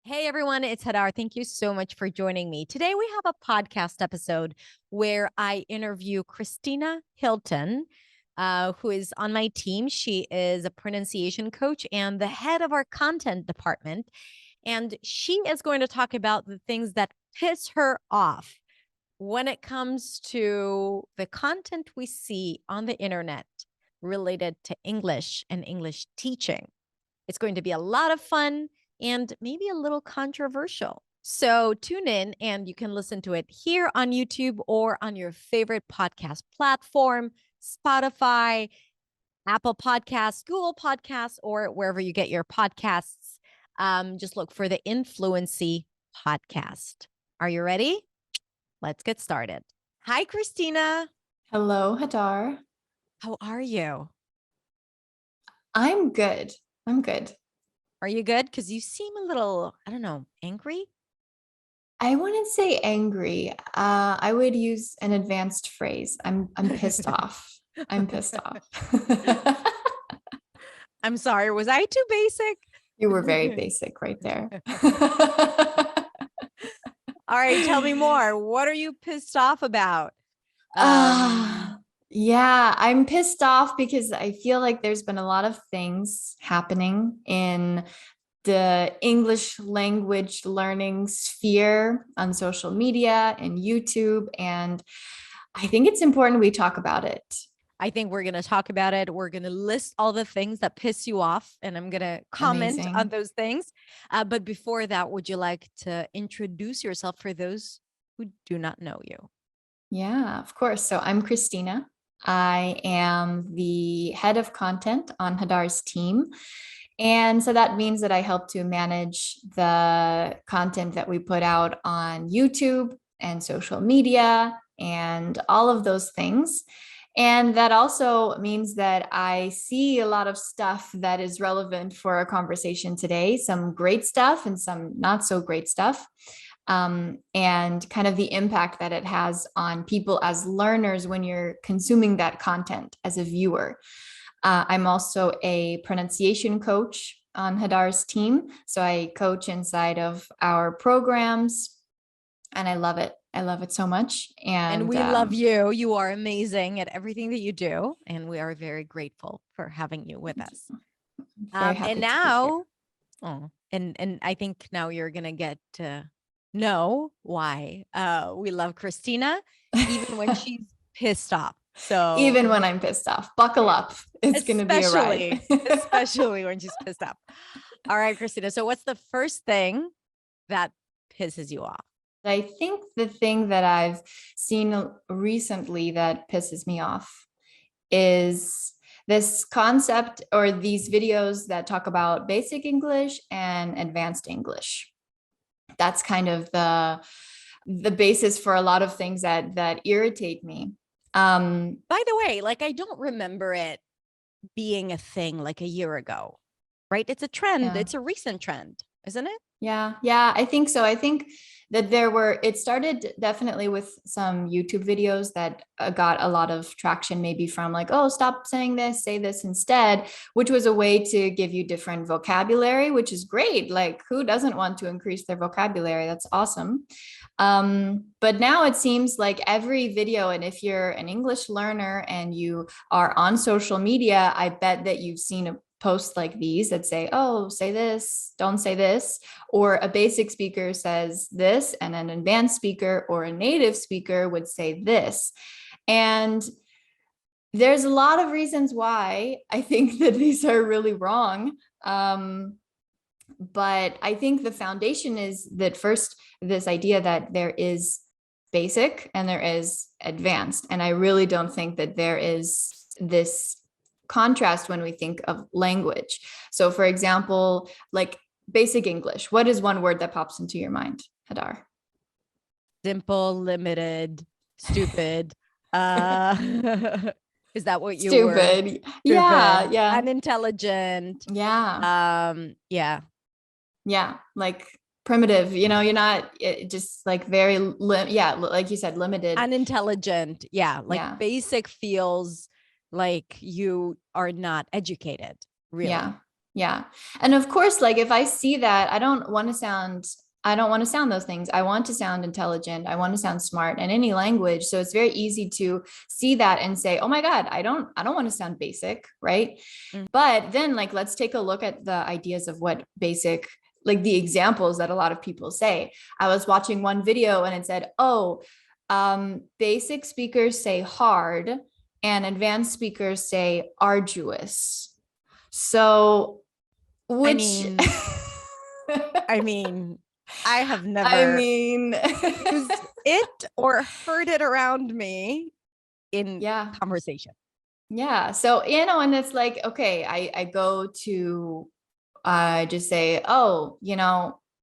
Hey everyone, it's Hadar. Thank you so much for joining me. Today we have a podcast episode where I interview Christina Hilton, who is on my team. She is a pronunciation coach and the head of our content department. And she is going to talk about the things that piss her off when it comes to the content we see on the internet related to English and English teaching. It's going to be a lot of fun and maybe a little controversial. So tune in and you can listen to it here on YouTube or on your favorite podcast platform, Spotify, Apple Podcasts, Google Podcasts, or wherever you get your podcasts. Just look for the Influency podcast. Are you ready? Let's get started. Hi, Christina. Hello, Hadar. How are you? I'm good. Are you good? Because you seem a little, I don't know, angry? I wouldn't say angry. I would use an advanced phrase. I'm pissed off. I'm pissed off. I'm sorry. Was I too basic? You were very basic right there. All right. Tell me more. What are you pissed off about? Yeah, I'm pissed off because I feel like there's been a lot of things happening in the English language learning sphere on social media and YouTube. And I think it's important we talk about it. I think we're going to talk about it. We're going to list all the things that piss you off, and I'm going to comment on those things. But before that, would you like to introduce yourself for those who do not know you? Yeah, of course. So I'm Christina. I am the head of content on Hadar's team. And so that means that I help to manage the content that we put out on YouTube and social media and all of those things. And that also means that I see a lot of stuff that is relevant for our conversation today, some great stuff and some not so great stuff. And kind of the impact that it has on people as learners when you're consuming that content as a viewer. I'm also a pronunciation coach on Hadar's team. So I coach inside of our programs and I love it. I love it so much. And we love you. You are amazing at everything that you do. And we are very grateful for having you with us. And now, and I think now you're going to get to know why we love Christina, even when she's pissed off. So even when I'm pissed off, buckle up. It's going to be a ride. Especially when she's pissed off. All right, Christina. So what's the first thing that pisses you off? I think the thing that I've seen recently that pisses me off is this concept or these videos that talk about basic English and advanced English. That's kind of the basis for a lot of things that irritate me. By the way, like I don't remember it being a thing like a year ago, right? It's a trend. Yeah. It's a recent trend, isn't it? Yeah, I think so. I think that it started definitely with some YouTube videos that got a lot of traction, maybe from like, oh, stop saying this, say this instead, which was a way to give you different vocabulary, which is great. Like who doesn't want to increase their vocabulary? That's awesome. But now it seems like every video, and if you're an English learner and you are on social media, I bet that you've seen a posts like these that say, oh, say this, don't say this, or a basic speaker says this and an advanced speaker or a native speaker would say this. And there's a lot of reasons why I think that these are really wrong. But I think the foundation is that first, this idea that there is basic and there is advanced. And I really don't think that there is this contrast when we think of language. So for example, like basic English, what is one word that pops into your mind, Hadar? Simple, limited, stupid. Is that what you were? Stupid. Yeah. Unintelligent. Yeah. Like primitive, you're not just like very, like you said, limited. Unintelligent. Yeah. Basic feels like you are not educated, really. Yeah. And of course, like if I see that, I don't want to sound those things. I want to sound intelligent. I want to sound smart in any language. So it's very easy to see that and say, oh my God, I don't want to sound basic. Right. Mm. But then like, let's take a look at the ideas of what basic, like the examples that a lot of people say. I was watching one video and it said, oh, basic speakers say hard and advanced speakers say arduous. So, I which, mean, I mean, I have I never mean, used it or heard it around me in yeah, conversation. yeah. So, and it's like, okay, I go to, just say, oh,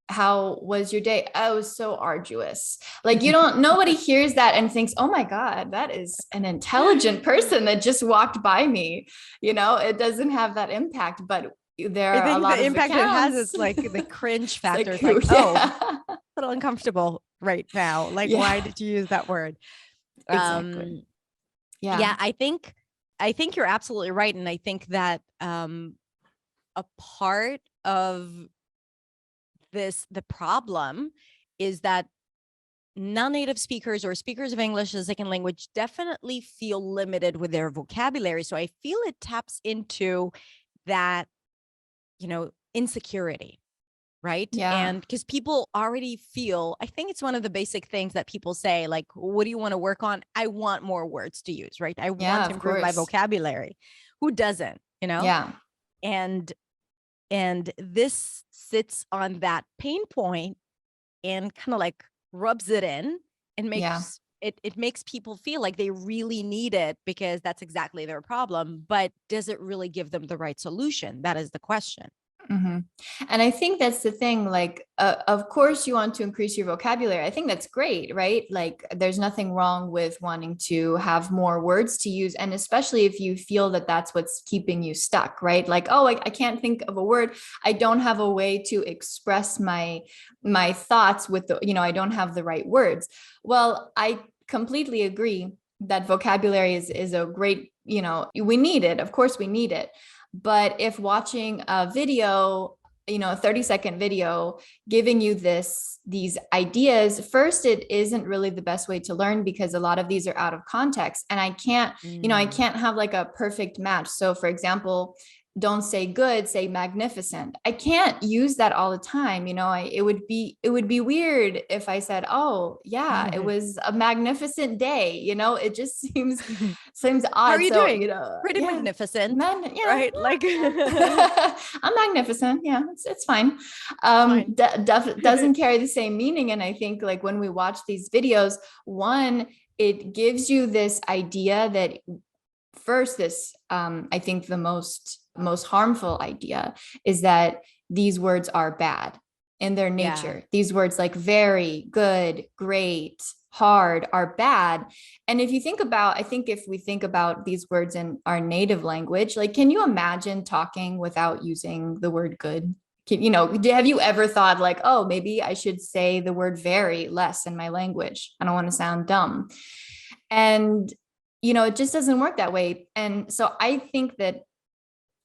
how was your day? Oh, it was so arduous. Like, nobody hears that and thinks, oh my God, that is an intelligent person that just walked by me. It doesn't have that impact, but there I are a think lot the of impact it has accounts. is like the cringe It's factor. like, It's like, oh, yeah, a little uncomfortable right now. Like, why yeah, did you use that word? exactly. Yeah, Yeah, I think you're absolutely right. And I think that a part of the problem is that non-native speakers or speakers of English as a second language definitely feel limited with their vocabulary. So I feel it taps into that, insecurity, right? yeah, And because people already feel, I think it's one of the basic things that people say, like, what do you want to work on? I want more words to use, right? I want yeah, to of improve my course. vocabulary. Who doesn't, Yeah. And this sits on that pain point and kind of like rubs it in and Yeah. it makes people feel like they really need it because that's exactly their problem. But does it really give them the right solution? That is the question. Hmm. And I think that's the thing. Like, of course, you want to increase your vocabulary. I think that's great, right? Like, there's nothing wrong with wanting to have more words to use. And especially if you feel that that's what's keeping you stuck, right? Like, oh, I can't think of a word. I don't have a way to express my thoughts with I don't have the right words. Well, I completely agree that vocabulary is a great, we need it. Of course, we need it. But if watching a video, a 30-second video giving you these ideas, first, it isn't really the best way to learn because a lot of these are out of context. And I Mm. can't have like a perfect match. So for example, don't say good, say magnificent. I can't use that all the time. It would be weird if I said, oh yeah, it was a magnificent day. It just seems How are odd. you So, doing? Pretty yeah, magnificent, man, yeah, right? Like I'm magnificent. Yeah, it's fine. it's fine. Doesn't carry the same meaning. And I think like when we watch these videos, one, it gives you this idea that first, I think the most harmful idea is that these words are bad in their Yeah. nature. These words like very, good, great, hard are bad. And I think if we think about these words in our native language, like, can you imagine talking without using the word good? Have you ever thought like, oh, maybe I should say the word very less in my language? I don't want to sound dumb. And it just doesn't work that way. And so I think that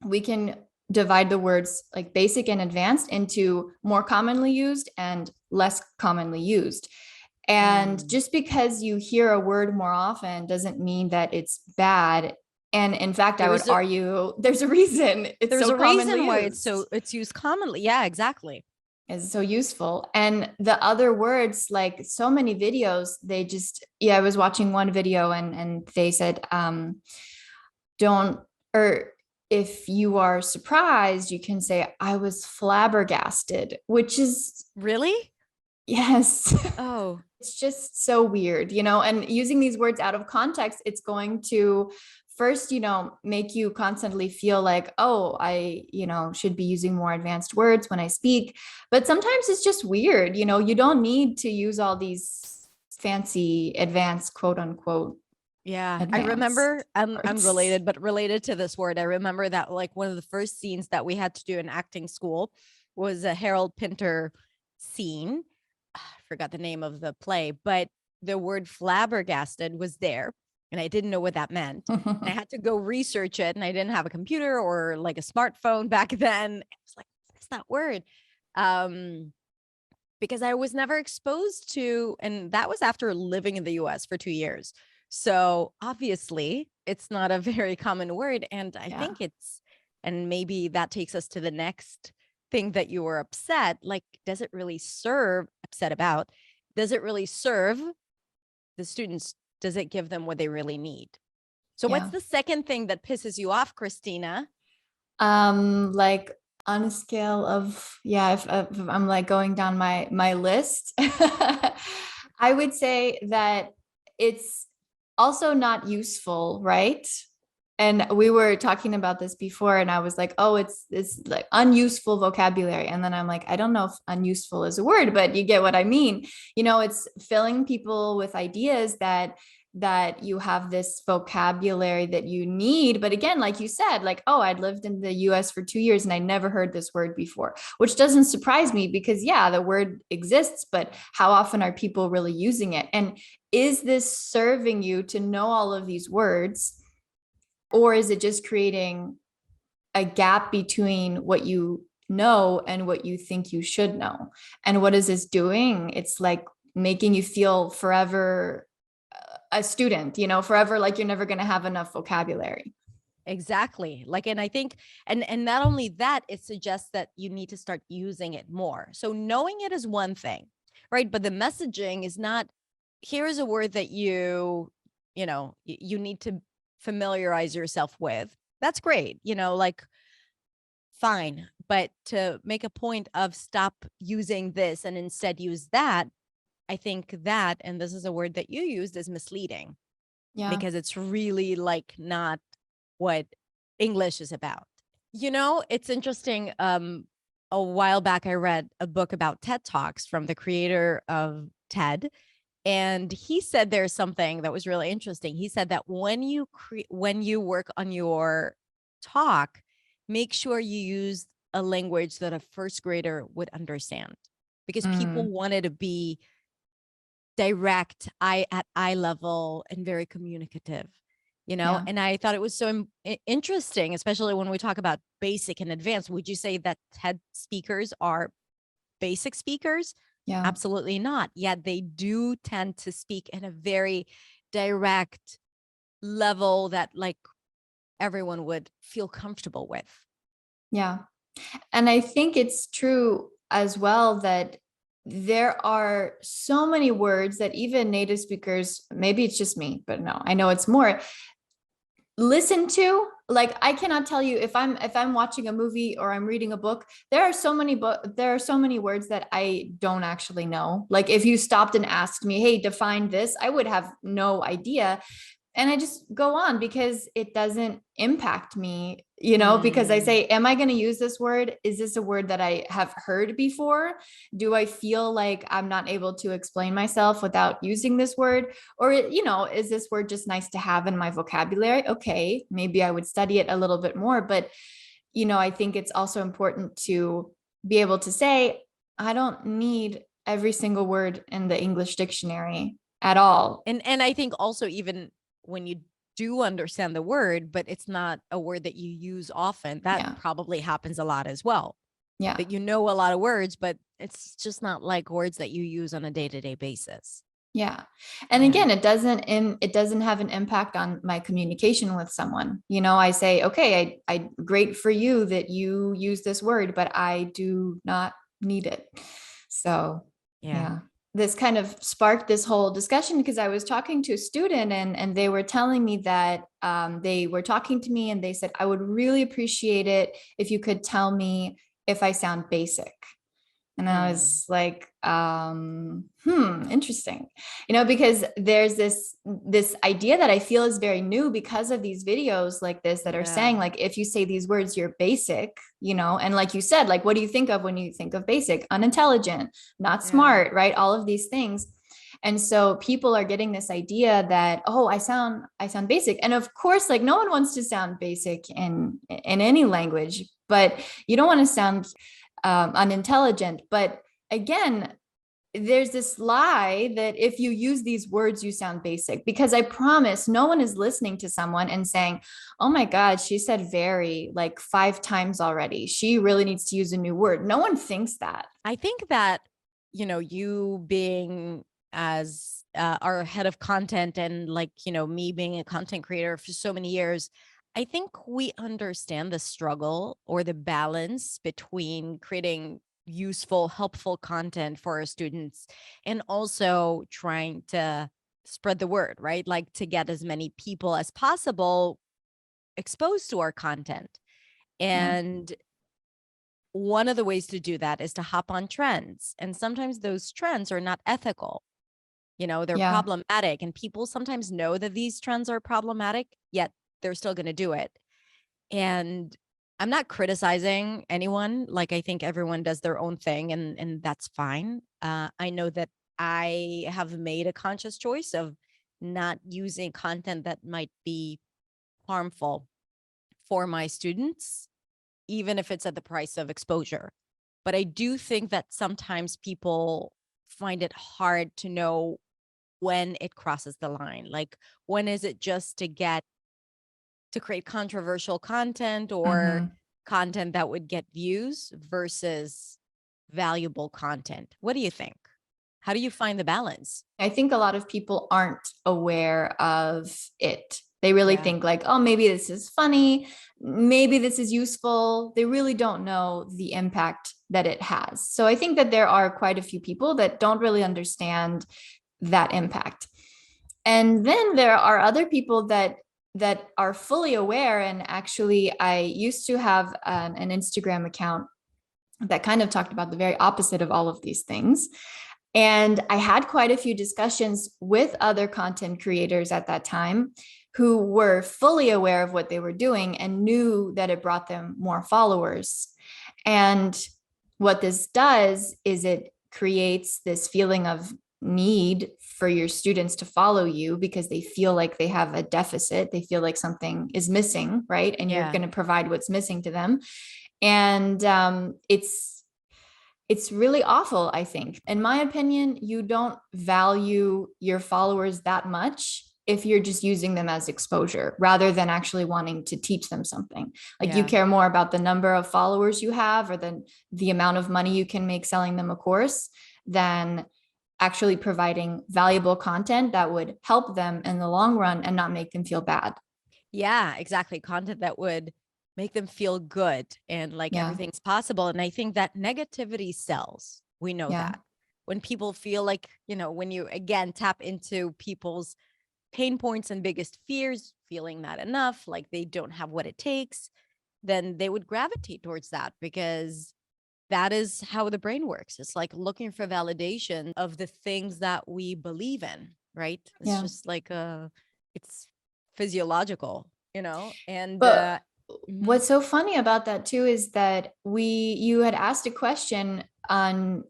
we can divide the words like basic and advanced into more commonly used and less commonly used. And Mm. just because you hear a word more often doesn't mean that it's bad. And in fact, I would There's a argue there's a reason it's there's so a commonly reason why used, it's used commonly. Yeah, exactly. is so useful. And the other words, like so many videos, they just, yeah, I was watching one video and they said, don't, or if you are surprised, you can say, I was flabbergasted, which is, Really? yes. Oh, It's just so weird, and using these words out of context, it's going to first, make you constantly feel like, oh, I, should be using more advanced words when I speak. But sometimes it's just weird, you don't need to use all these fancy advanced, quote unquote, yeah. I advanced remember words. unrelated, but related to this word. I remember that like one of the first scenes that we had to do in acting school was a Harold Pinter scene. I forgot the name of the play, but the word flabbergasted was there. and I didn't know what that meant. And I had to go research it, and I didn't have a computer or like a smartphone back then. I was like, what is that word? Because I was never exposed to, and that was after living in the US for 2 years. So obviously it's not a very common word. And I Yeah. think and maybe that takes us to the next thing that you were upset. Like, does it really serve, upset about, does it really serve the students? Does it give them what they really need? So what's Yeah. the second thing that pisses you off, Christina? Like on a scale of, yeah, if I'm like going down my list, I would say that it's also not useful, right? And we were talking about this before, and I was like, oh, it's like unuseful vocabulary. And then I'm like, I don't know if unuseful is a word, but you get what I mean. It's filling people with ideas that you have this vocabulary that you need. But again, like you said, like, oh, I'd lived in the US for 2 years and I never heard this word before, which doesn't surprise me because, yeah, the word exists, but how often are people really using it? And is this serving you to know all of these words? Or is it just creating a gap between what you know and what you think you should know? And what is this doing? It's like making you feel forever a student, forever like you're never going to have enough vocabulary. Exactly. Like, and I think, and not only that, it suggests that you need to start using it more. So knowing it is one thing, right? But the messaging is not, here is a word that you need to familiarize yourself with. That's great. Like, fine. But to make a point of stop using this and instead use that, I think that, and this is a word that you used, is misleading. Yeah. Because it's really like not what English is about. It's interesting. A while back, I read a book about TED Talks from the creator of TED. And he said there's something that was really interesting. He said that when you work on your talk, make sure you use a language that a first grader would understand, because people wanted to be direct, at eye level, and very communicative, Yeah. and I thought it was so interesting, especially when we talk about basic and advanced. Would you say that TED speakers are basic speakers? Yeah. Absolutely not. Yet they do tend to speak in a very direct level that like everyone would feel comfortable with. Yeah. And I think it's true as well that there are so many words that even native speakers, maybe it's just me, but no, I know it's more, listen to. Like, I cannot tell you, if I'm watching a movie or I'm reading a book, there are so many words that I don't actually know. Like, if you stopped and asked me, hey, define this, I would have no idea. And I just go on because it doesn't impact me, because I say, am I going to use this word? Is this a word that I have heard before? Do I feel like I'm not able to explain myself without using this word? Or, is this word just nice to have in my vocabulary? Okay, maybe I would study it a little bit more. But, I think it's also important to be able to say, I don't need every single word in the English dictionary at all. And I think also, even when you do understand the word, but it's not a word that you use often, that probably happens a lot as well. Yeah. That a lot of words, but it's just not like words that you use on a day-to-day basis. Yeah. And again, it doesn't have an impact on my communication with someone. I say, okay, I great for you that you use this word, but I do not need it. So yeah. This kind of sparked this whole discussion because I was talking to a student and they were telling me that they were talking to me and they said, I would really appreciate it if you could tell me if I sound basic. And I was like, interesting, because there's this idea that I feel is very new because of these videos like this that are saying, like, if you say these words, you're basic, and like you said, like, what do you think of when you think of basic? Unintelligent, not smart, right? All of these things. And so people are getting this idea that, oh, I sound basic. And of course, like, no one wants to sound basic in any language, but you don't want to sound unintelligent. But again, there's this lie that if you use these words, you sound basic, because I promise no one is listening to someone and saying, oh my God, she said very like 5 times already. She really needs to use a new word. No one thinks that. I think that, you being as our head of content and like, me being a content creator for so many years, I think we understand the struggle or the balance between creating useful, helpful content for our students and also trying to spread the word, right? Like to get as many people as possible exposed to our content. Yeah. And one of the ways to do that is to hop on trends. And sometimes those trends are not ethical. They're Yeah. problematic. And people sometimes know that these trends are problematic, yet they're still going to do it. And I'm not criticizing anyone. Like, I think everyone does their own thing, and that's fine. I know that I have made a conscious choice of not using content that might be harmful for my students, even if it's at the price of exposure. But I do think that sometimes people find it hard to know when it crosses the line. Like, when is it just to create controversial content or Mm-hmm. content that would get views versus valuable content? What do you think? How do you find the balance? I think a lot of people aren't aware of it. They really Yeah. think like, oh, maybe this is funny. Maybe this is useful. They really don't know the impact that it has. So I think that there are quite a few people that don't really understand that impact. And then there are other people that are fully aware. And actually, I used to have an Instagram account that kind of talked about the very opposite of all of these things. And I had quite a few discussions with other content creators at that time who were fully aware of what they were doing and knew that it brought them more followers. And what this does is it creates this feeling of need for your students to follow you because they feel like they have a deficit. They feel like something is missing, right? And you're Yeah. going to provide what's missing to them. And it's really awful, I think. In my opinion, you don't value your followers that much if you're just using them as exposure rather than actually wanting to teach them something. Like you Yeah. care more about the number of followers you have or the amount of money you can make selling them a course than actually providing valuable content that would help them in the long run and not make them feel bad. Yeah, exactly. Content that would make them feel good and like Yeah. everything's possible. And I think that negativity sells. We know Yeah. that. When people feel like, when you again tap into people's pain points and biggest fears, feeling not enough, like they don't have what it takes, then they would gravitate towards that because that is how the brain works. It's like looking for validation of the things that we believe in, right? It's Yeah. just like it's physiological, and But mhm. what's so funny about that too is that you had asked a question on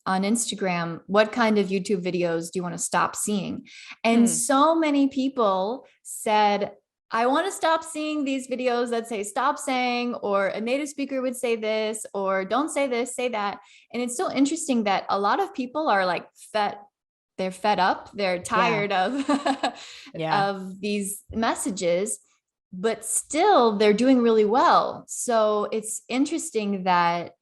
Instagram, what kind of YouTube videos do you want to stop seeing? And Hmm. so many people said, I want to stop seeing these videos that say stop saying, or a native speaker would say this, or don't say this, say that. And it's so interesting that a lot of people are like they're fed up, they're Yeah. tired of Yeah. of these messages, but still they're doing really well. So it's interesting that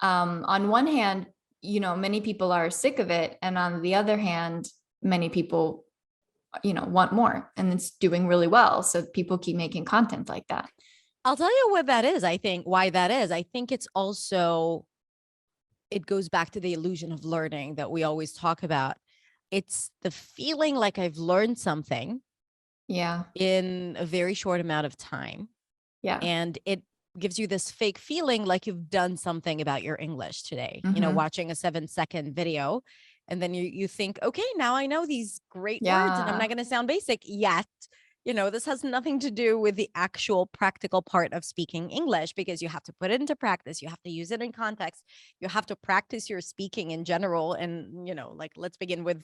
on one hand, many people are sick of it, and on the other hand, many people, want more, and it's doing really well. So people keep making content like that. I'll tell you what that is. I think why that is. I think it's also, it goes back to the illusion of learning that we always talk about. It's the feeling like I've learned something Yeah. in a very short amount of time. Yeah. And it gives you this fake feeling like you've done something about your English today, Mm-hmm. watching a 7-second video. And then you think, okay, now I know these great words and I'm Yeah. not going to sound basic yet. This has nothing to do with the actual practical part of speaking English because you have to put it into practice. You have to use it in context. You have to practice your speaking in general. And, like, let's begin with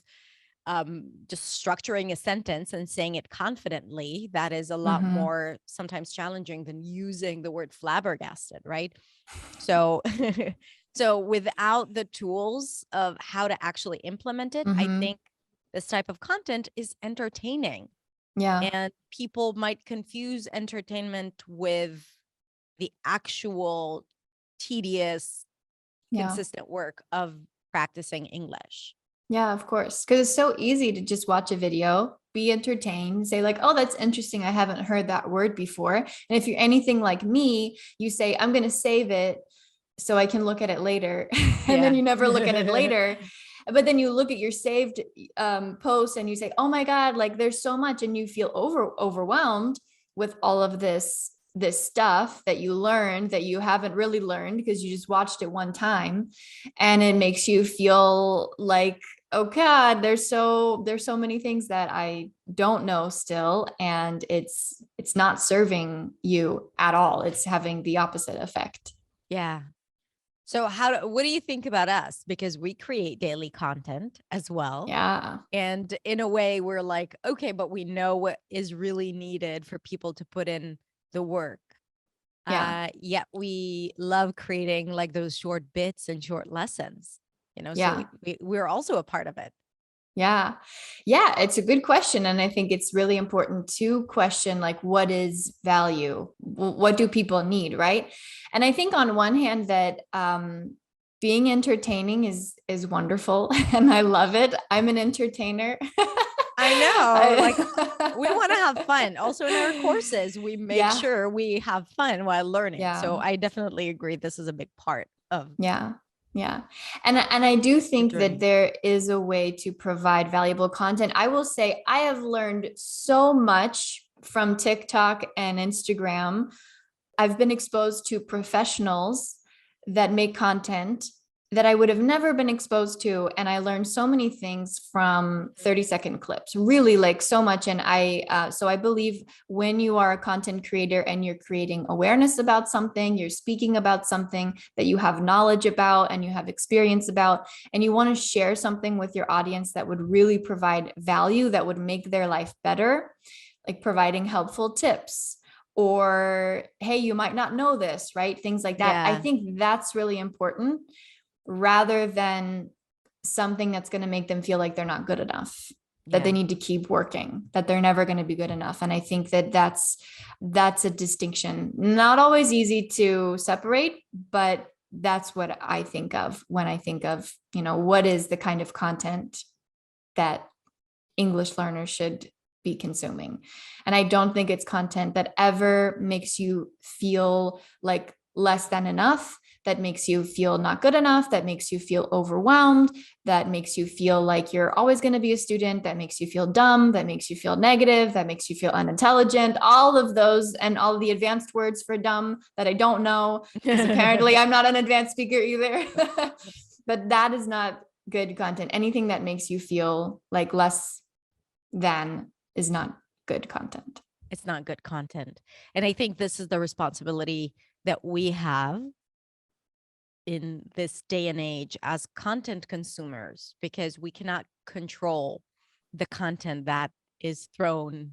just structuring a sentence and saying it confidently. That is a lot Mm-hmm. more sometimes challenging than using the word flabbergasted, right? So So without the tools of how to actually implement it, I Mhm. think this type of content is entertaining. Yeah. And people might confuse entertainment with the actual tedious, Yeah. consistent work of practicing English. Yeah, of course. Because it's so easy to just watch a video, be entertained, say, like, oh, that's interesting. I haven't heard that word before. And if you're anything like me, you say, I'm going to save it so I can look at it later. And then Yeah. you never look at it later. But then you look at your saved post and you say, oh my God, like there's so much. And you feel overwhelmed with all of this stuff that you learned that you haven't really learned because you just watched it one time. And it makes you feel like, oh God, there's so many things that I don't know still, and it's not serving you at all. It's having the opposite effect. Yeah. So what do you think about us? Because we create daily content as well. Yeah. And in a way, we're like, okay, but we know what is really needed for people to put in the work. Yeah. Yet we love creating like those short bits and short lessons, so Yeah. we're also a part of it. Yeah. Yeah. It's a good question. And I think it's really important to question, like, what is value? What do people need? Right. And I think on one hand that, being entertaining is wonderful and I love it. I'm an entertainer. I know, like we want to have I- fun. Also in our courses, we make yeah. sure we have fun while learning. Yeah. So I definitely agree. This is a big part of Yeah. Yeah. And I do the think that journey. there is a way to provide valuable content. I will say I have learned so much from TikTok and Instagram. I've been exposed to professionals that make content that I would have never been exposed to. And I learned so many things from 30-second clips, really, like so much. And so I believe when you are a content creator and you're creating awareness about something, you're speaking about something that you have knowledge about and you have experience about, and you want to share something with your audience that would really provide value, that would make their life better, like providing helpful tips, or hey, you might not know this, right? Things like that. I Yeah. think that's really important, rather than something that's going to make them feel like they're not good enough, that they Yeah. need to keep working, that they're never going to be good enough. And I think that that's a distinction, not always easy to separate, but that's what I think of when I think of, what is the kind of content that English learners should be consuming. And I don't think it's content that ever makes you feel like less than enough, that makes you feel not good enough, that makes you feel overwhelmed, that makes you feel like you're always going to be a student, that makes you feel dumb, that makes you feel negative, that makes you feel unintelligent, all of those, and all the advanced words for dumb that I don't know, because apparently I'm not an advanced speaker either. But that is not good content. Anything that makes you feel like less than is not good content. It's not good content. And I think this is the responsibility that we have in this day and age as content consumers, because we cannot control the content that is thrown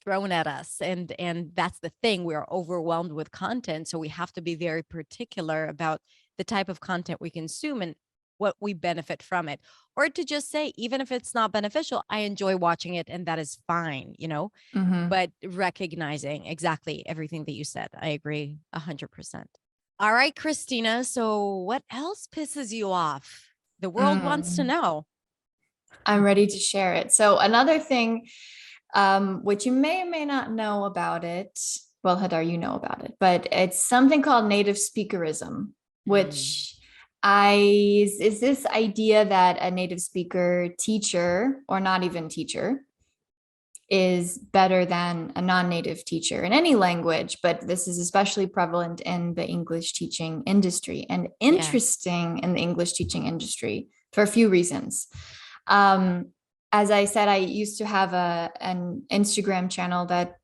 at us, and that's the thing, we are overwhelmed with content, so we have to be very particular about the type of content we consume and what we benefit from it, or to just say, even if it's not beneficial, I enjoy watching it and that is fine, Mm-hmm. but recognizing exactly everything that you said. I agree 100%. All right, Christina. So what else pisses you off? The world wants to Mm. know. I'm ready to share it. So another thing, which you may or may not know about it. Well, Hadar, you know about it, but it's something called native speakerism, Mm, which is this idea that a native speaker teacher, or not even teacher, is better than a non-native teacher in any language, but this is especially prevalent in the English teaching industry, and yeah. interesting in the English teaching industry for a few reasons. Um, as I said, I used to have an Instagram channel that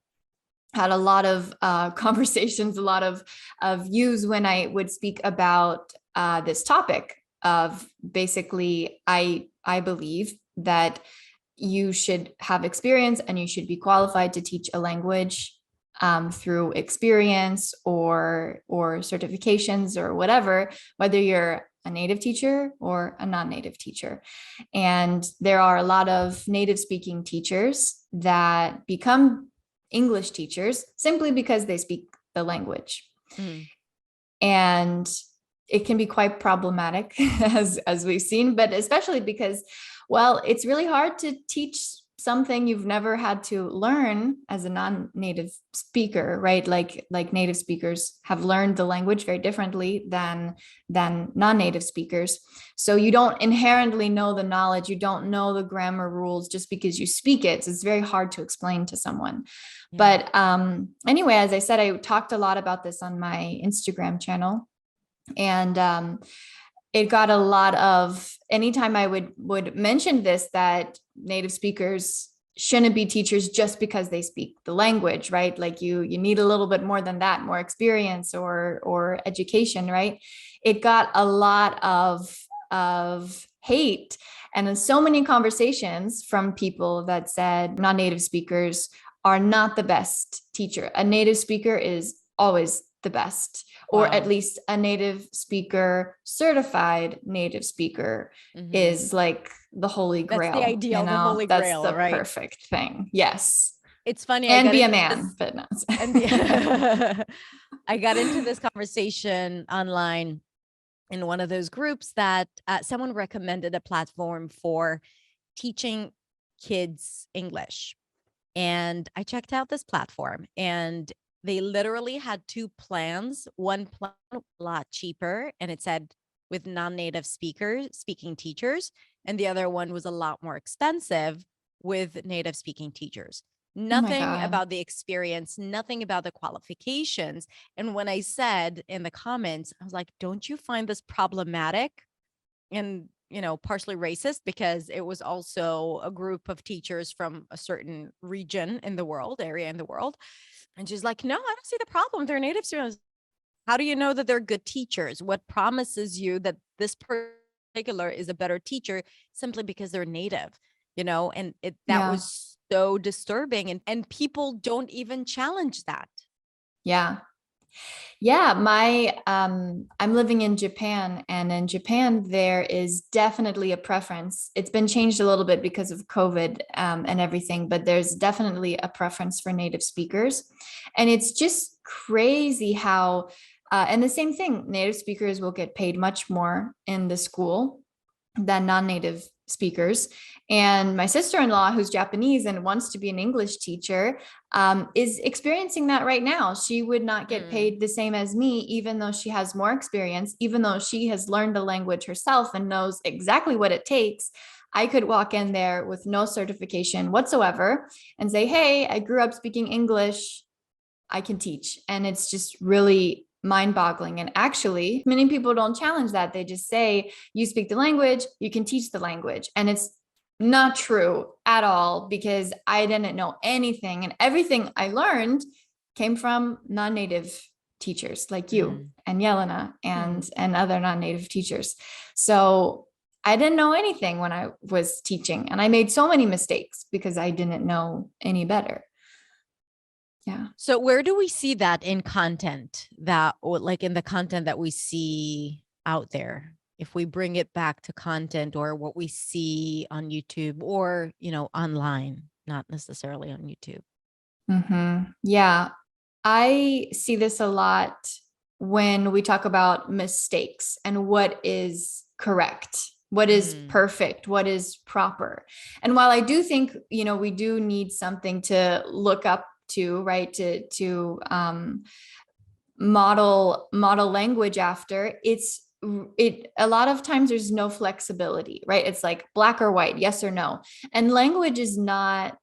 had a lot of conversations, a lot of views when I would speak about this topic of, basically, I believe that you should have experience and you should be qualified to teach a language through experience or certifications or whatever, whether you're a native teacher or a non-native teacher. And there are a lot of native speaking teachers that become English teachers simply because they speak the language. Mm. And it can be quite problematic as we've seen, but especially because, well, it's really hard to teach something you've never had to learn as a non-native speaker, right? Like native speakers have learned the language very differently than non-native speakers. So you don't inherently know the knowledge, you don't know the grammar rules just because you speak it. So it's very hard to explain to someone. Yeah. But anyway, as I said, I talked a lot about this on my Instagram channel, and it got a lot of, anytime I would mention this, that native speakers shouldn't be teachers just because they speak the language, right? Like you need a little bit more than that, more experience or education, right? It got a lot of hate, and in so many conversations from people that said non-native speakers are not the best teacher. A native speaker is always the best, or at least a native speaker, certified native speaker is like the holy grail. That's the ideal, the holy grail, that's the right? perfect thing. Yes. It's funny. And be a man, but no. I got into this conversation online in one of those groups that someone recommended a platform for teaching kids English. And I checked out this platform, and they literally had two plans. One plan was a lot cheaper, and it said with non-native speaking teachers, and the other one was a lot more expensive with native speaking teachers. Nothing about the experience, nothing about the qualifications. And when I said in the comments, I was like, don't you find this problematic and, partially racist, because it was also a group of teachers from a certain area in the world. And she's like, no, I don't see the problem. They're native students. How do you know that they're good teachers? What promises you that this particular is a better teacher simply because they're native? And that was so disturbing, and people don't even challenge that. Yeah. Yeah, I'm living in Japan, and in Japan there is definitely a preference. It's been changed a little bit because of COVID and everything, but there's definitely a preference for native speakers. And it's just crazy how, and the same thing, native speakers will get paid much more in the school than non-native speakers. And my sister-in-law, who's Japanese and wants to be an English teacher, is experiencing that right now. She would not get paid the same as me, even though she has more experience, even though she has learned the language herself and knows exactly what it takes. I could walk in there with no certification whatsoever and say, hey, I grew up speaking English, I can teach. And it's just really mind-boggling. And actually, many people don't challenge that. They just say, you speak the language, you can teach the language. And it's not true at all, because I didn't know anything. And everything I learned came from non-native teachers like you and Yelena and other non-native teachers. So I didn't know anything when I was teaching, and I made so many mistakes because I didn't know any better. Yeah. So where do we see that in content, like in the content that we see out there? If we bring it back to content, or what we see on YouTube, or, online, not necessarily on YouTube. Yeah. I see this a lot when we talk about mistakes and what is correct, what is perfect, what is proper. And while I do think, we do need something to look up to, right, to model language after, a lot of times there's no flexibility, right? It's like black or white, yes or no. And language is not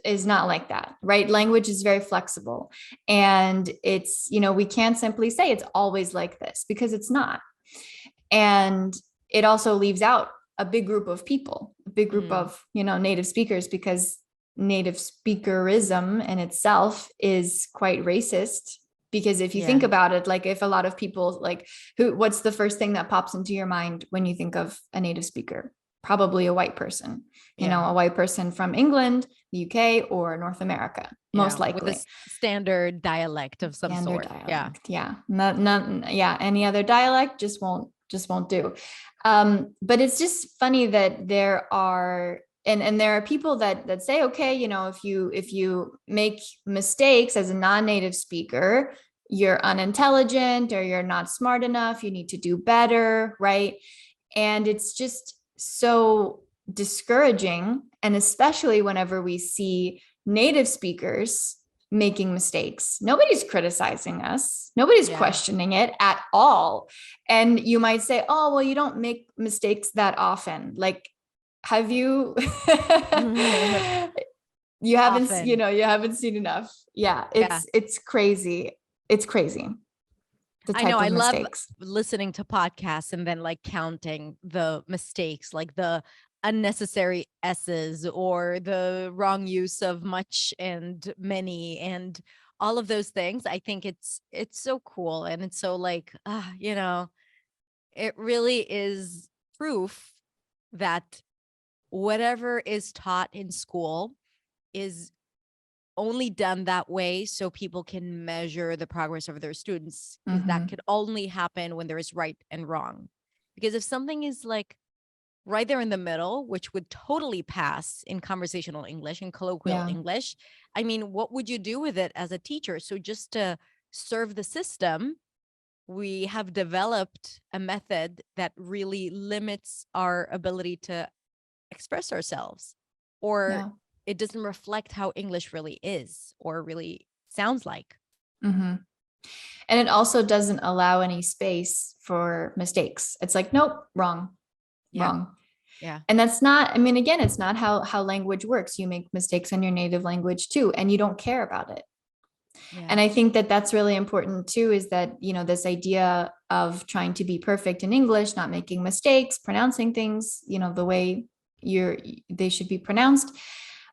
like that, right? Language is very flexible, and it's, we can't simply say it's always like this, because it's not. And it also leaves out a big group of people, a big group of, native speakers, because native speakerism in itself is quite racist. Because if you think about it, like, if a lot of people, like, what's the first thing that pops into your mind when you think of a native speaker? Probably a white person, a white person from England, the UK, or North America, most likely. With a standard dialect of some sort. Dialect. Yeah. Not, any other dialect just won't just won't do. But it's just funny that there are, and there are people that say, okay, if you make mistakes as a non-native speaker, you're unintelligent or you're not smart enough, you need to do better, right? And it's just so discouraging. And especially whenever we see native speakers making mistakes, nobody's criticizing us, nobody's questioning it at all. And you might say, oh, well, you don't make mistakes that often. Like, have you you haven't Often. you haven't seen enough. Yeah, it's crazy. It's crazy, the I type know. I of love mistakes. listening to podcasts and then like counting the mistakes, like the unnecessary S's or the wrong use of much and many and all of those things. I think it's so cool. And it's so like, it really is proof that whatever is taught in school is only done that way so people can measure the progress of their students, because that could only happen when there is right and wrong. Because if something is like right there in the middle, which would totally pass in conversational English and colloquial English, I mean, what would you do with it as a teacher? So just to serve the system, we have developed a method that really limits our ability to express ourselves, or it doesn't reflect how English really is or really sounds like. And it also doesn't allow any space for mistakes. It's like, nope, wrong. Yeah. And that's not, I mean, again, it's not how language works. You make mistakes in your native language too, and you don't care about it. And I think that that's really important too, is that, this idea of trying to be perfect in English, not making mistakes, pronouncing things, the way they should be pronounced.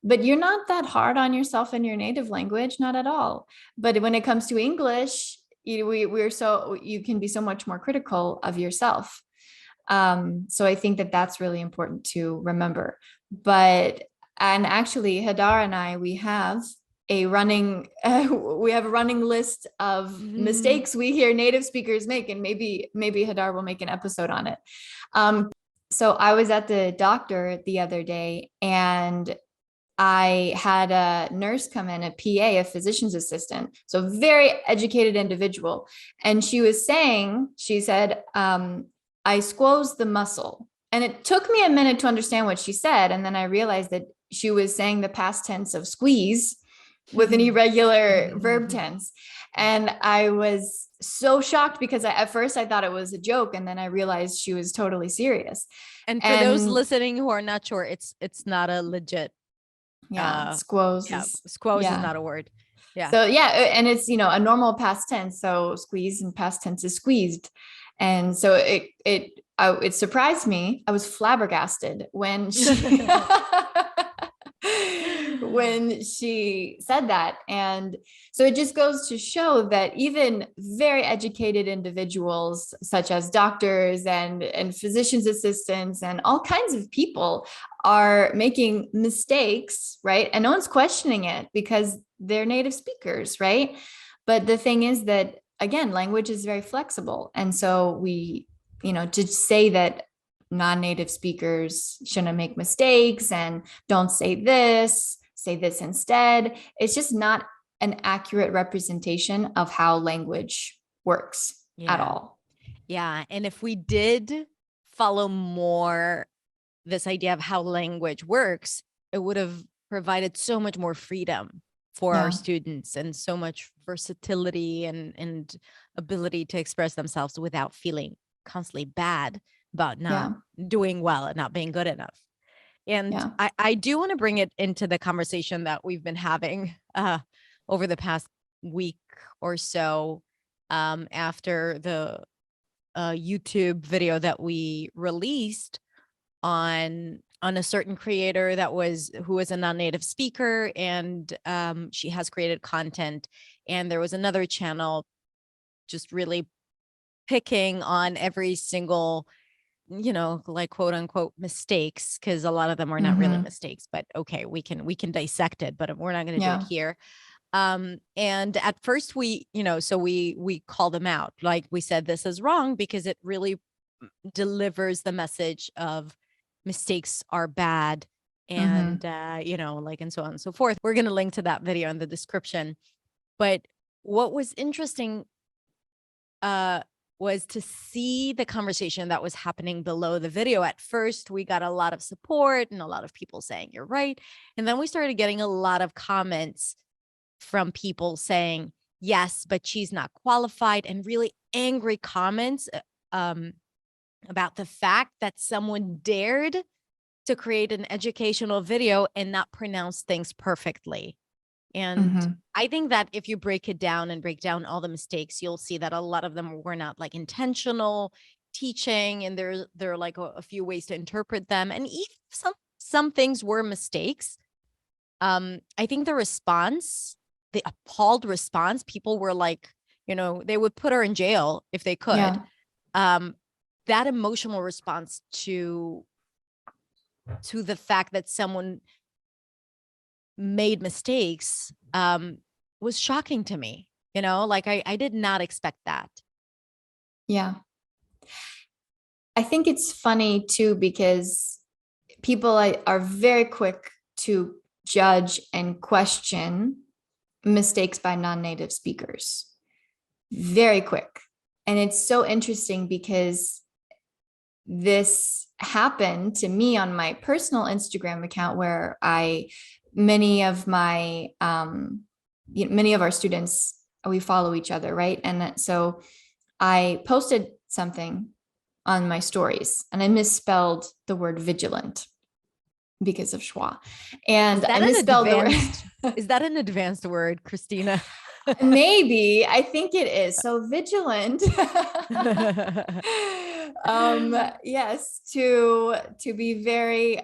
But you're not that hard on yourself in your native language, not at all. But when it comes to English, you can be so much more critical of yourself. So I think that that's really important to remember. And actually, Hadar and I, we have a running list of mistakes we hear native speakers make, and maybe Hadar will make an episode on it. So I was at the doctor the other day, and I had a nurse come in, a PA, a physician's assistant, so a very educated individual. And she said, I squoze the muscle. And it took me a minute to understand what she said. And then I realized that she was saying the past tense of squeeze with an irregular verb tense. And I was so shocked because at first I thought it was a joke. And then I realized she was totally serious. And for those listening who are not sure, it's not a legit. Squoze is not a word. So and it's, a normal past tense. So squeeze in past tense is squeezed. And so it surprised me. I was flabbergasted when when she said that. And so it just goes to show that even very educated individuals, such as doctors and physicians assistants and all kinds of people, are making mistakes, right? And no one's questioning it because they're native speakers, right? But the thing is that, again, language is very flexible. And so we, to say that non-native speakers shouldn't make mistakes and don't say this instead, it's just not an accurate representation of how language works at all. Yeah. And if we did follow more this idea of how language works, it would have provided so much more freedom for our students and so much versatility and ability to express themselves without feeling constantly bad about not doing well and not being good enough. And I do want to bring it into the conversation that we've been having over the past week or so, after the YouTube video that we released on a certain creator who was a non-native speaker, and she has created content. And there was another channel just really picking on every single, like quote unquote mistakes, because a lot of them are not really mistakes, but okay, we can dissect it, but we're not going to do it here. And at first we call them out. Like we said, this is wrong because it really delivers the message of mistakes are bad, and Mhm. like, and so on and so forth. We're going to link to that video in the description. But what was interesting uh was to see the conversation that was happening below the video. At first, we got a lot of support and a lot of people saying you're right. And then we started getting a lot of comments from people saying, yes, but she's not qualified, and really angry comments about the fact that someone dared to create an educational video and not pronounce things perfectly. And Mhm. I think that if you break it down and break down all the mistakes, you'll see that a lot of them were not like intentional teaching, and there are like a few ways to interpret them. And even some things were mistakes. I think the response, the appalled response, people were like, they would put her in jail if they could. Yeah. Um, that emotional response to the fact that someone made mistakes was shocking to me. Like I did not expect that. Yeah. I think it's funny too because people are very quick to judge and question mistakes by non-native speakers. Very quick. And it's so interesting because this happened to me on my personal Instagram account where many of my many of our students, we follow each other, right? And so I posted something on my stories and I misspelled the word vigilant because of schwa. Is And I that an misspelled the advanced word. is that an advanced word, Christina? Maybe, I think it is. So vigilant. Yes, to be very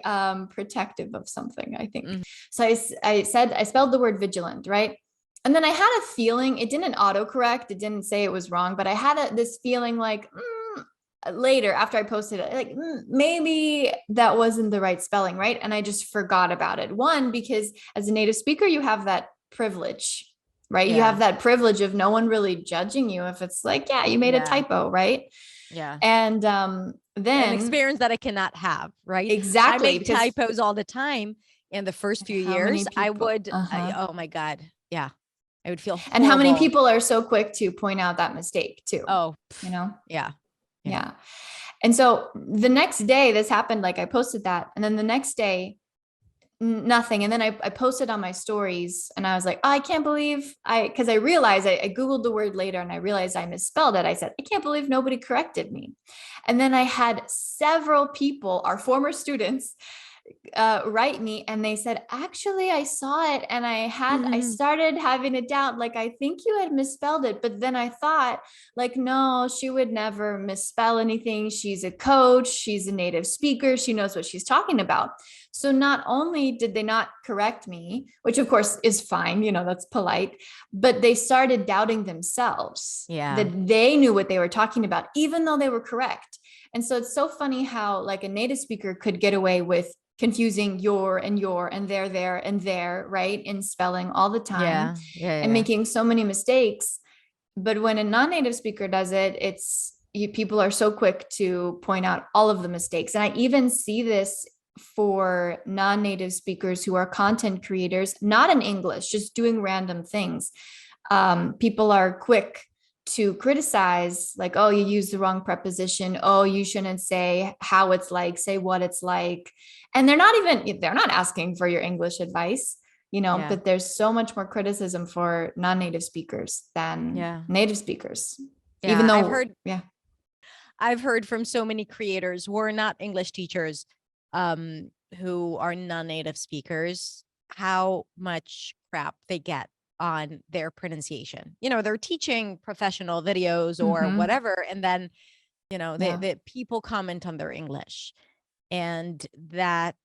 protective of something, I think. Mhm. So I said I spelled the word vigilant, right? And then I had a feeling, it didn't autocorrect, it didn't say it was wrong, but I had this feeling like later after I posted it, like maybe that wasn't the right spelling, right? And I just forgot about it. One, because as a native speaker, you have that privilege, right? You Yeah. have that privilege of no one really judging you if it's like, yeah, you made a Yeah. typo, right? Yeah. And An then experience that I cannot have, right? I exactly, make because typos all the time. In the first few how many years, I people, would, oh my God. Yeah. I would feel and how many horrible. people are so quick to point out that mistake too, Oh, you know? yeah. Yeah. Yeah. And so the next day this happened, like I posted that, and then the next day nothing. And then I posted on my stories and I was like, oh, I can't believe because I realized I Googled the word later and I realized I misspelled it. I said, I can't believe nobody corrected me. And then I had several people, our former students, write me and they said, actually, I saw it and I started having a doubt. Like, I think you had misspelled it. But then I thought, like, no, she would never misspell anything. She's a coach, she's a native speaker, she knows what she's talking about. So not only did they not correct me, which of course is fine, that's polite, but they started doubting themselves Yeah. that they knew what they were talking about, even though they were correct. And so it's so funny how like a native speaker could get away with confusing your and there and there, right? In spelling all the time Yeah. Yeah. and Yeah. making so many mistakes. But when a non-native speaker does it, people are so quick to point out all of the mistakes. And I even see this for non-native speakers who are content creators, not in English, just doing random things. People are quick to criticize, like, oh, you use the wrong preposition. Oh, you shouldn't say how it's like, say what it's like. And they're not asking for your English advice, Yeah. but there's so much more criticism for non-native speakers than Yeah. native speakers, even Yeah. though, yeah. I've heard from so many creators who are not English teachers, who are non-native speakers, how much crap they get on their pronunciation. They're teaching professional videos or Mm-hmm. whatever, and then Yeah. the people comment on their English, and that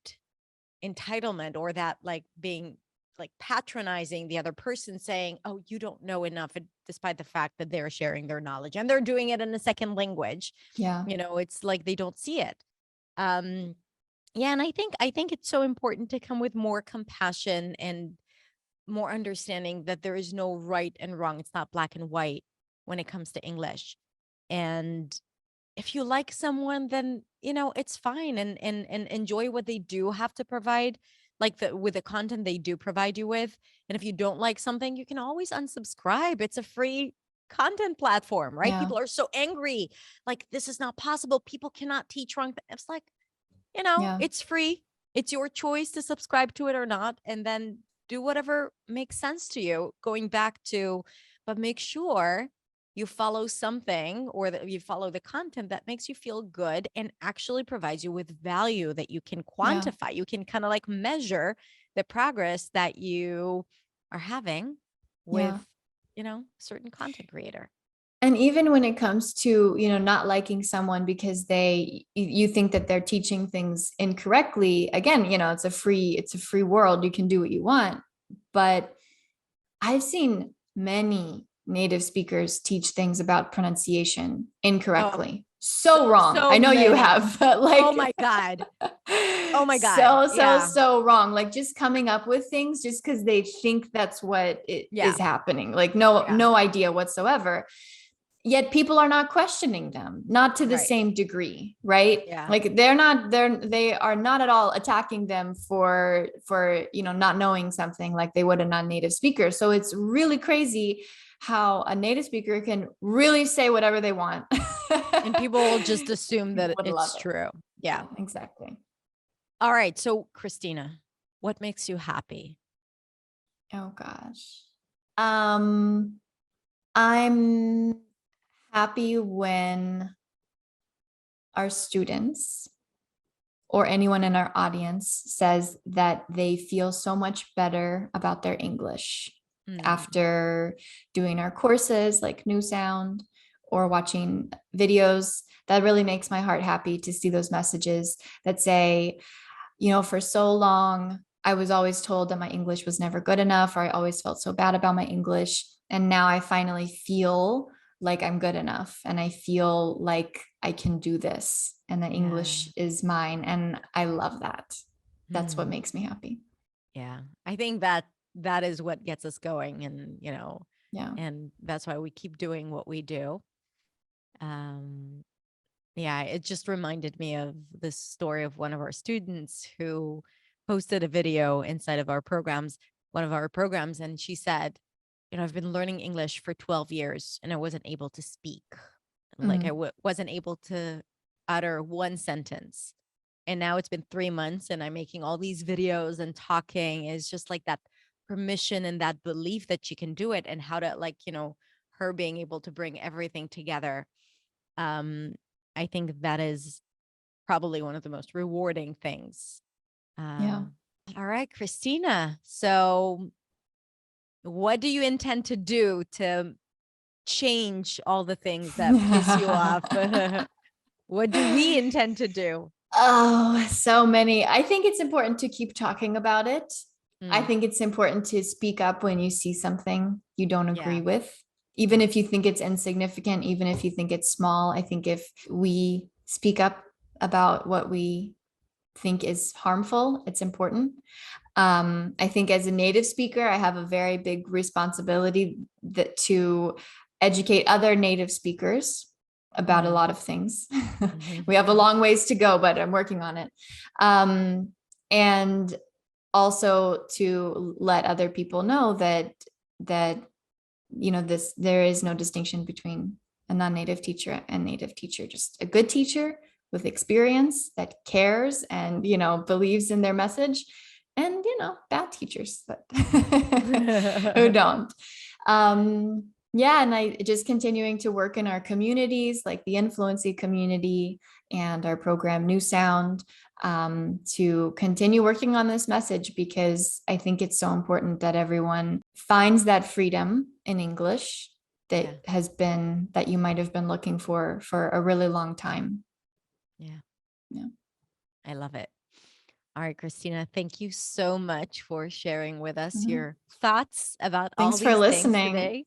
entitlement, or that like being like patronizing the other person, saying, oh, you don't know enough, despite the fact that they're sharing their knowledge and they're doing it in a second language. Yeah. It's like they don't see it. um yeah, and I think it's so important to come with more compassion and more understanding that there is no right and wrong. It's not black and white when it comes to English. And if you like someone, then, it's fine, and enjoy what they do have to provide, like with the content they do provide you with. And if you don't like something, you can always unsubscribe. It's a free content platform, right? Yeah. People are so angry. Like, this is not possible. People cannot teach wrong. It's like, Yeah. it's free. It's your choice to subscribe to it or not. And then do whatever makes sense to you. Going back to, but make sure you follow something, or that you follow the content that makes you feel good and actually provides you with value that you can Yeah. quantify. You can kind of like measure the progress that you are having with, Yeah. certain content creator. And even when it comes to, not liking someone because you think that they're teaching things incorrectly, again, it's a free world. You can do what you want. But I've seen many native speakers teach things about pronunciation Oh, incorrectly. so, So wrong. so I know you many. have, but Oh like, my God. Oh my God. Yeah. so wrong. Like, just coming up with things just because they think that's what it Yeah. is happening. Like, no, Yeah. no idea whatsoever. Yet people are not questioning them, not to the Right. same degree, right? Yeah. Like, they are not at all attacking them for not knowing something like they would a non-native speaker. So it's really crazy how a native speaker can really say whatever they want. And people will just assume People that would love it's it. true. Yeah. Yeah, exactly. All right. So, Christina, what makes you happy? Oh gosh. Um, I'm happy when our students or anyone in our audience says that they feel so much better about their English Mm. after doing our courses like New Sound or watching videos. That really makes my heart happy to see those messages that say, for so long, I was always told that my English was never good enough, or I always felt so bad about my English. And now I finally feel like I'm good enough, and I feel like I can do this, and that Yeah. English is mine. And I love that. That's what Mm. makes me happy. Yeah. I think that is what gets us going, and, Yeah. and that's why we keep doing what we do. Um, yeah, it just reminded me of this story of one of our students who posted a video inside of one of our programs, and she said, I've been learning English for 12 years and I wasn't able to speak. Like, Mm. wasn't able to utter one sentence. And now it's been 3 months and I'm making all these videos and talking. It's just like that permission and that belief that she can do it, and how to, like, her being able to bring everything together. Um, I think that is probably one of the most rewarding things. Yeah. Um, all right, Christina. So, what do you intend to do to change all the things that piss you off? What do we intend to do? Oh, so many. I think it's important to keep talking about it. I Mm, think it's important to speak up when you see something you don't agree yeah, with, even yeah, if you think it's insignificant, even if you think it's small. I think if we speak up about what we think is harmful, it's important. I think as a native speaker, I have a very big responsibility to educate other native speakers about a mm, lot of things. We have a mhm, long ways to go, but I'm working on it. And also to let other people know that there is no distinction between a non-native teacher and native teacher. Just a good teacher with experience that cares and believes in their message, and bad teachers that who mhm. don't. Yeah, and I just continuing to work in our communities like the Influency community and our program New Sound, to continue working on this message, because I think it's so important that everyone finds that freedom in English Yeah, that you might have been looking for a really long time. yeah, Yeah. I love it. All right, Christina, thank you so much for sharing with us Mhm. your thoughts about all Thanks for these things listening. today.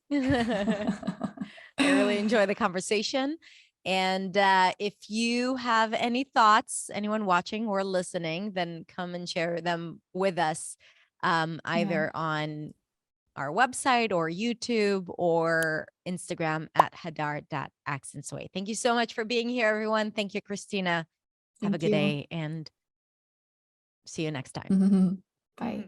I really enjoy the conversation. And if you have any thoughts, anyone watching or listening, then come and share them with us, Yeah. either on our website or YouTube or Instagram at hadar.accentsway. Thank you so much for being here, everyone. Thank you, Christina. Have a Thank good you. day and see you next time. Bye.